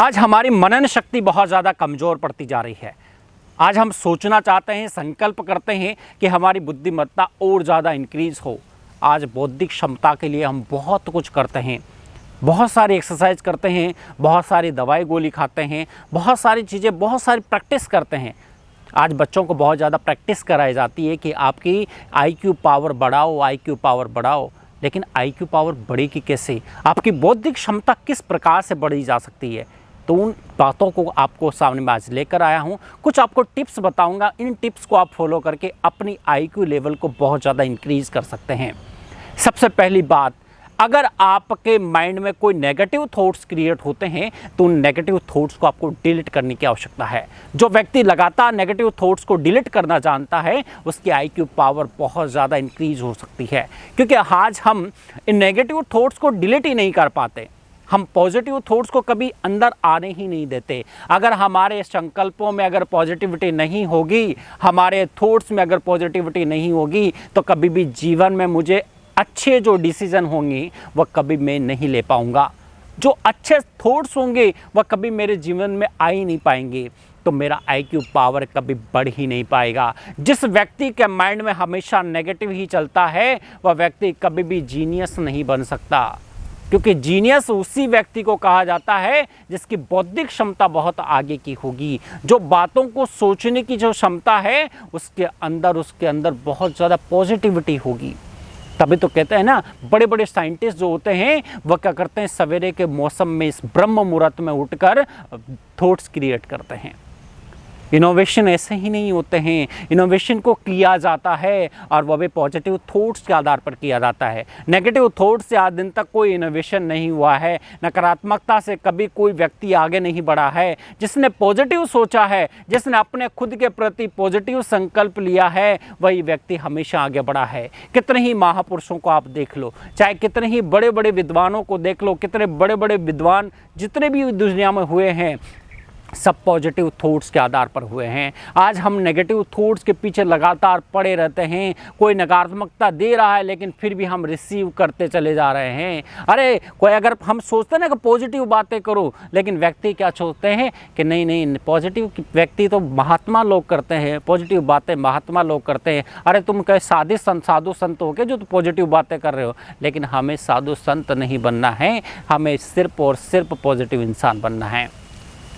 आज हमारी मनन शक्ति बहुत ज़्यादा कमज़ोर पड़ती जा रही है। आज हम सोचना चाहते हैं, संकल्प करते हैं कि हमारी बुद्धिमत्ता और ज़्यादा इंक्रीज़ हो। आज बौद्धिक क्षमता के लिए हम बहुत कुछ करते हैं, बहुत सारी एक्सरसाइज करते हैं, बहुत सारी दवाई गोली खाते हैं, बहुत सारी चीज़ें, बहुत सारी प्रैक्टिस करते हैं। आज बच्चों को बहुत ज़्यादा प्रैक्टिस कराई जाती है कि आपकी आईक्यू पावर बढ़ाओ, आईक्यू पावर बढ़ाओ। लेकिन आईक्यू पावर बढ़ेगी कैसे? आपकी बौद्धिक क्षमता किस प्रकार से बढ़ी जा सकती है? तो उन बातों को आपको सामने में आज लेकर आया हूँ। कुछ आपको टिप्स बताऊंगा। इन टिप्स को आप फॉलो करके अपनी आईक्यू लेवल को बहुत ज़्यादा इंक्रीज़ कर सकते हैं। सबसे पहली बात, अगर आपके माइंड में कोई नेगेटिव थॉट्स क्रिएट होते हैं तो उन नेगेटिव थॉट्स को आपको डिलीट करने की आवश्यकता है। जो व्यक्ति लगातार नेगेटिव थॉट्स को डिलीट करना जानता है उसकी आईक्यू पावर बहुत ज़्यादा इंक्रीज हो सकती है, क्योंकि आज हम इन नेगेटिव थॉट्स को डिलीट ही नहीं कर पाते। हम पॉजिटिव थॉट्स को कभी अंदर आने ही नहीं देते। अगर हमारे संकल्पों में अगर पॉजिटिविटी नहीं होगी, हमारे थॉट्स में अगर पॉजिटिविटी नहीं होगी, तो कभी भी जीवन में मुझे अच्छे जो डिसीजन होंगे वह कभी मैं नहीं ले पाऊंगा। जो अच्छे थॉट्स होंगे वह कभी मेरे जीवन में आ ही नहीं पाएंगे, तो मेरा आईक्यू पावर कभी बढ़ ही नहीं पाएगा। जिस व्यक्ति के माइंड में हमेशा नेगेटिव ही चलता है वह व्यक्ति कभी भी जीनियस नहीं बन सकता, क्योंकि जीनियस उसी व्यक्ति को कहा जाता है जिसकी बौद्धिक क्षमता बहुत आगे की होगी। जो बातों को सोचने की जो क्षमता है उसके अंदर बहुत ज़्यादा पॉजिटिविटी होगी। तभी तो कहते हैं ना, बड़े बड़े साइंटिस्ट जो होते हैं वह क्या करते हैं, सवेरे के मौसम में इस ब्रह्म मुहूर्त में उठकर थॉट्स क्रिएट करते हैं। इनोवेशन ऐसे ही नहीं होते हैं, इनोवेशन को किया जाता है और वह भी पॉजिटिव थॉट्स के आधार पर किया जाता है। नेगेटिव थॉट्स से आज दिन तक कोई इनोवेशन नहीं हुआ है। नकारात्मकता से कभी कोई व्यक्ति आगे नहीं बढ़ा है। जिसने पॉजिटिव सोचा है, जिसने अपने खुद के प्रति पॉजिटिव संकल्प लिया है, वही व्यक्ति हमेशा आगे बढ़ा है। कितने ही महापुरुषों को आप देख लो, चाहे कितने ही बड़े बड़े विद्वानों को देख लो, कितने बड़े बड़े विद्वान जितने भी दुनिया में हुए हैं सब पॉजिटिव थॉट्स के आधार पर हुए हैं। आज हम नेगेटिव थॉट्स के पीछे लगातार पड़े रहते हैं। कोई नकारात्मकता दे रहा है लेकिन फिर भी हम रिसीव करते चले जा रहे हैं। अरे कोई अगर हम सोचते हैं ना कि पॉजिटिव बातें करो, लेकिन व्यक्ति क्या सोचते हैं कि नहीं पॉजिटिव व्यक्ति तो महात्मा लोग करते हैं, पॉजिटिव बातें महात्मा लोग करते हैं। अरे तुम कहे साधु संत हो के जो पॉजिटिव बातें कर रहे हो, लेकिन हमें साधु संत नहीं बनना है, हमें सिर्फ और सिर्फ पॉजिटिव इंसान बनना है।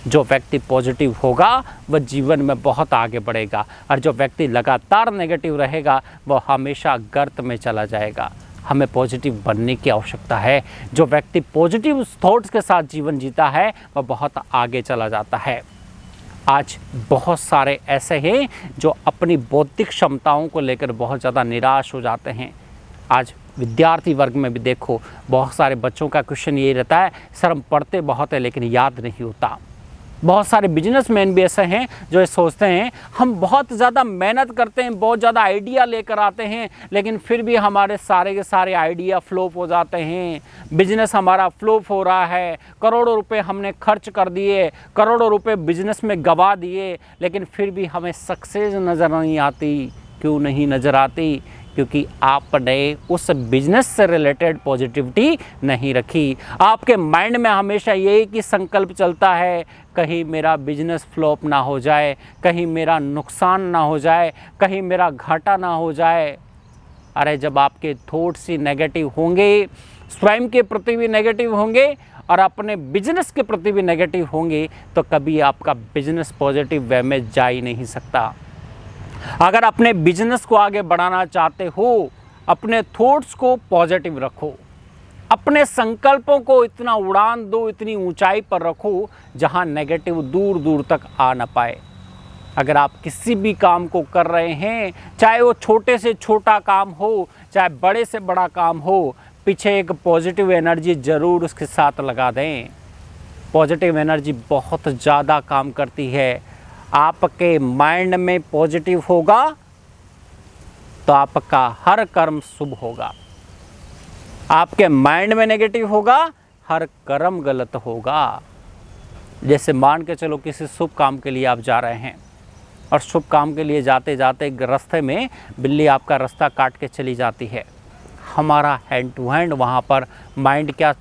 जो व्यक्ति पॉजिटिव होगा वह जीवन में बहुत आगे बढ़ेगा, और जो व्यक्ति लगातार नेगेटिव रहेगा वह हमेशा गर्त में चला जाएगा। हमें पॉजिटिव बनने की आवश्यकता है। जो व्यक्ति पॉजिटिव थॉट्स के साथ जीवन जीता है वह बहुत आगे चला जाता है। आज बहुत सारे ऐसे हैं जो अपनी बौद्धिक क्षमताओं को लेकर बहुत ज़्यादा निराश हो जाते हैं। आज विद्यार्थी वर्ग में भी देखो, बहुत सारे बच्चों का क्वेश्चन ये रहता है, सर हम पढ़ते बहुत है लेकिन याद नहीं होता। बहुत सारे बिजनेसमैन भी ऐसे हैं जो ये सोचते हैं हम बहुत ज़्यादा मेहनत करते हैं, बहुत ज़्यादा आइडिया लेकर आते हैं, लेकिन फिर भी हमारे सारे के सारे आइडिया फ्लॉप हो जाते हैं। बिजनेस हमारा फ्लॉप हो रहा है, करोड़ों रुपए हमने खर्च कर दिए, करोड़ों रुपए बिजनेस में गंवा दिए, लेकिन फिर भी हमें सक्सेस नज़र नहीं आती। क्यों नहीं नज़र आती? क्योंकि आपने उस बिजनेस से रिलेटेड पॉजिटिविटी नहीं रखी। आपके माइंड में हमेशा यही कि संकल्प चलता है, कहीं मेरा बिजनेस फ्लॉप ना हो जाए, कहीं मेरा नुकसान ना हो जाए, कहीं मेरा घाटा ना हो जाए। अरे जब आपके थॉट्स ही नेगेटिव होंगे, स्वयं के प्रति भी नेगेटिव होंगे और अपने बिजनेस के प्रति भी नेगेटिव होंगे, तो कभी आपका बिजनेस पॉजिटिव वे में जा ही नहीं सकता। अगर अपने बिजनेस को आगे बढ़ाना चाहते हो, अपने थॉट्स को पॉजिटिव रखो, अपने संकल्पों को इतना उड़ान दो, इतनी ऊंचाई पर रखो जहां नेगेटिव दूर दूर तक आ न पाए। अगर आप किसी भी काम को कर रहे हैं, चाहे वो छोटे से छोटा काम हो, चाहे बड़े से बड़ा काम हो, पीछे एक पॉजिटिव एनर्जी ज़रूर उसके साथ लगा दें। पॉजिटिव एनर्जी बहुत ज़्यादा काम करती है। आपके माइंड में पॉजिटिव होगा तो आपका हर कर्म शुभ होगा। आपके माइंड में नेगेटिव होगा, हर कर्म गलत होगा। जैसे मान के चलो किसी शुभ काम के लिए आप जा रहे हैं और शुभ काम के लिए जाते जाते रास्ते में बिल्ली आपका रास्ता काट के चली जाती है। हमारा हैंड टू हैंड वहाँ पर माइंड क्या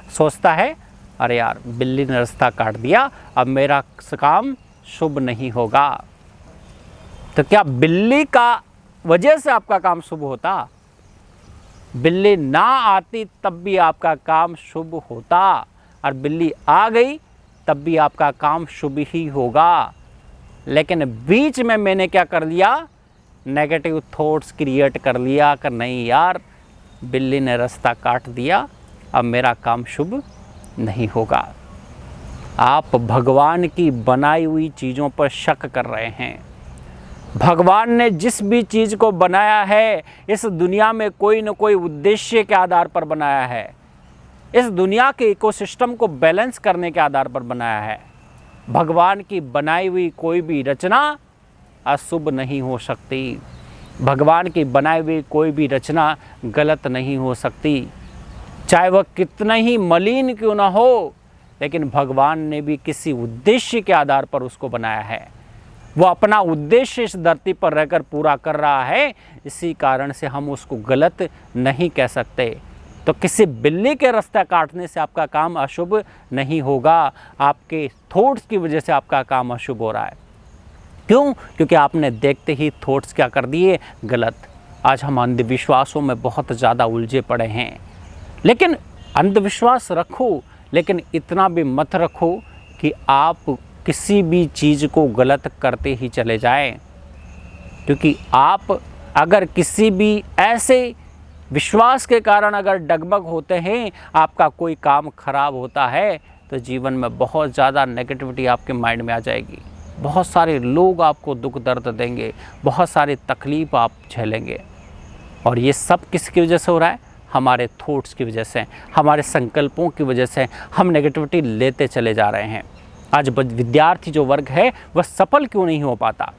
सोचता है, अरे यार बिल्ली ने रास्ता काट दिया, अब मेरा काम शुभ नहीं होगा। तो क्या बिल्ली का वजह से आपका काम शुभ होता? बिल्ली ना आती तब भी आपका काम शुभ होता, और बिल्ली आ गई तब भी आपका काम शुभ ही होगा। लेकिन बीच में मैंने क्या कर लिया, नेगेटिव थॉट्स क्रिएट कर लिया कि नहीं यार बिल्ली ने रास्ता काट दिया, अब मेरा काम शुभ नहीं होगा। आप भगवान की बनाई हुई चीज़ों पर शक कर रहे हैं। भगवान ने जिस भी चीज़ को बनाया है इस दुनिया में कोई न कोई उद्देश्य के आधार पर बनाया है। इस दुनिया के इकोसिस्टम को बैलेंस करने के आधार पर बनाया है। भगवान की बनाई हुई कोई भी रचना अशुभ नहीं हो सकती। भगवान की बनाई हुई कोई भी रचना गलत नहीं हो सकती, चाहे वह कितना ही मलिन क्यों ना हो, लेकिन भगवान ने भी किसी उद्देश्य के आधार पर उसको बनाया है। वो अपना उद्देश्य इस धरती पर रहकर पूरा कर रहा है, इसी कारण से हम उसको गलत नहीं कह सकते। तो किसी बिल्ली के रास्ता काटने से आपका काम अशुभ नहीं होगा, आपके थॉट्स की वजह से आपका काम अशुभ हो रहा है। क्यों? क्योंकि आपने देखते ही थॉट्स क्या कर दिए, गलत। आज हम अंधविश्वासों में बहुत ज़्यादा उलझे पड़े हैं। लेकिन अंधविश्वास रखो, लेकिन इतना भी मत रखो कि आप किसी भी चीज़ को गलत करते ही चले जाएं। क्योंकि आप अगर किसी भी ऐसे विश्वास के कारण अगर डगमग होते हैं, आपका कोई काम खराब होता है, तो जीवन में बहुत ज़्यादा नेगेटिविटी आपके माइंड में आ जाएगी। बहुत सारे लोग आपको दुख दर्द देंगे, बहुत सारी तकलीफ़ आप झेलेंगे। और ये सब किसकी वजह से हो रहा है? हमारे थॉट्स की वजह से, हमारे संकल्पों की वजह से हम नेगेटिविटी लेते चले जा रहे हैं। आज विद्यार्थी जो वर्ग है वह सफल क्यों नहीं हो पाता?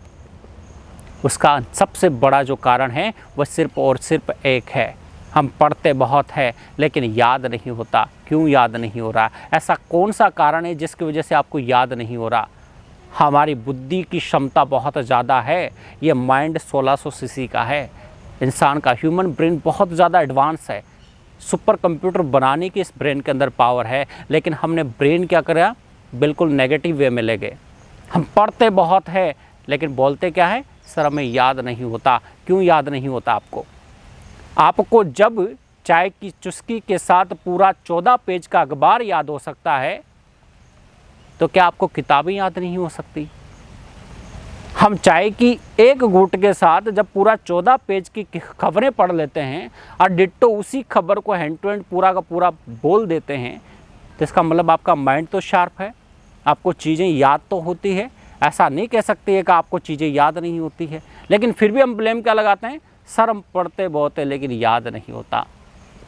उसका सबसे बड़ा जो कारण है वह सिर्फ और सिर्फ एक है, हम पढ़ते बहुत है लेकिन याद नहीं होता। क्यों याद नहीं हो रहा? ऐसा कौन सा कारण है जिसकी वजह से आपको याद नहीं हो रहा? हमारी बुद्धि की क्षमता बहुत ज़्यादा है। ये माइंड 1600 सीसी का है। इंसान का ह्यूमन ब्रेन बहुत ज़्यादा एडवांस है। सुपर कंप्यूटर बनाने की इस ब्रेन के अंदर पावर है, लेकिन हमने ब्रेन क्या करा, बिल्कुल नेगेटिव वे में ले गए। हम पढ़ते बहुत है लेकिन बोलते क्या है, सर हमें याद नहीं होता। क्यों याद नहीं होता आपको? आपको जब चाय की चुस्की के साथ पूरा 14 पेज का अखबार याद हो सकता है, तो क्या आपको किताबें याद नहीं हो सकती? हम चाय की एक घूंट के साथ जब पूरा 14 पेज की खबरें पढ़ लेते हैं और डिट्टो उसी खबर को हैंड टू हैंड पूरा का पूरा बोल देते हैं, तो इसका मतलब आपका माइंड तो शार्प है, आपको चीज़ें याद तो होती है। ऐसा नहीं कह सकते है कि आपको चीज़ें याद नहीं होती है, लेकिन फिर भी हम ब्लेम क्या लगाते हैं, सर हम पढ़ते बहुत है लेकिन याद नहीं होता।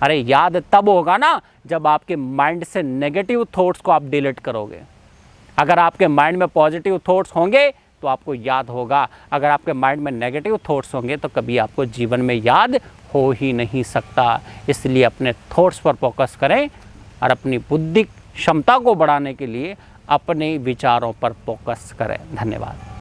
अरे याद तब होगा ना जब आपके माइंड से नेगेटिव थॉट्स को आप डिलीट करोगे। अगर आपके माइंड में पॉजिटिव थॉट्स होंगे तो आपको याद होगा। अगर आपके माइंड में नेगेटिव थॉट्स होंगे तो कभी आपको जीवन में याद हो ही नहीं सकता। इसलिए अपने थॉट्स पर फोकस करें और अपनी बुद्धि क्षमता को बढ़ाने के लिए अपने विचारों पर फोकस करें। धन्यवाद।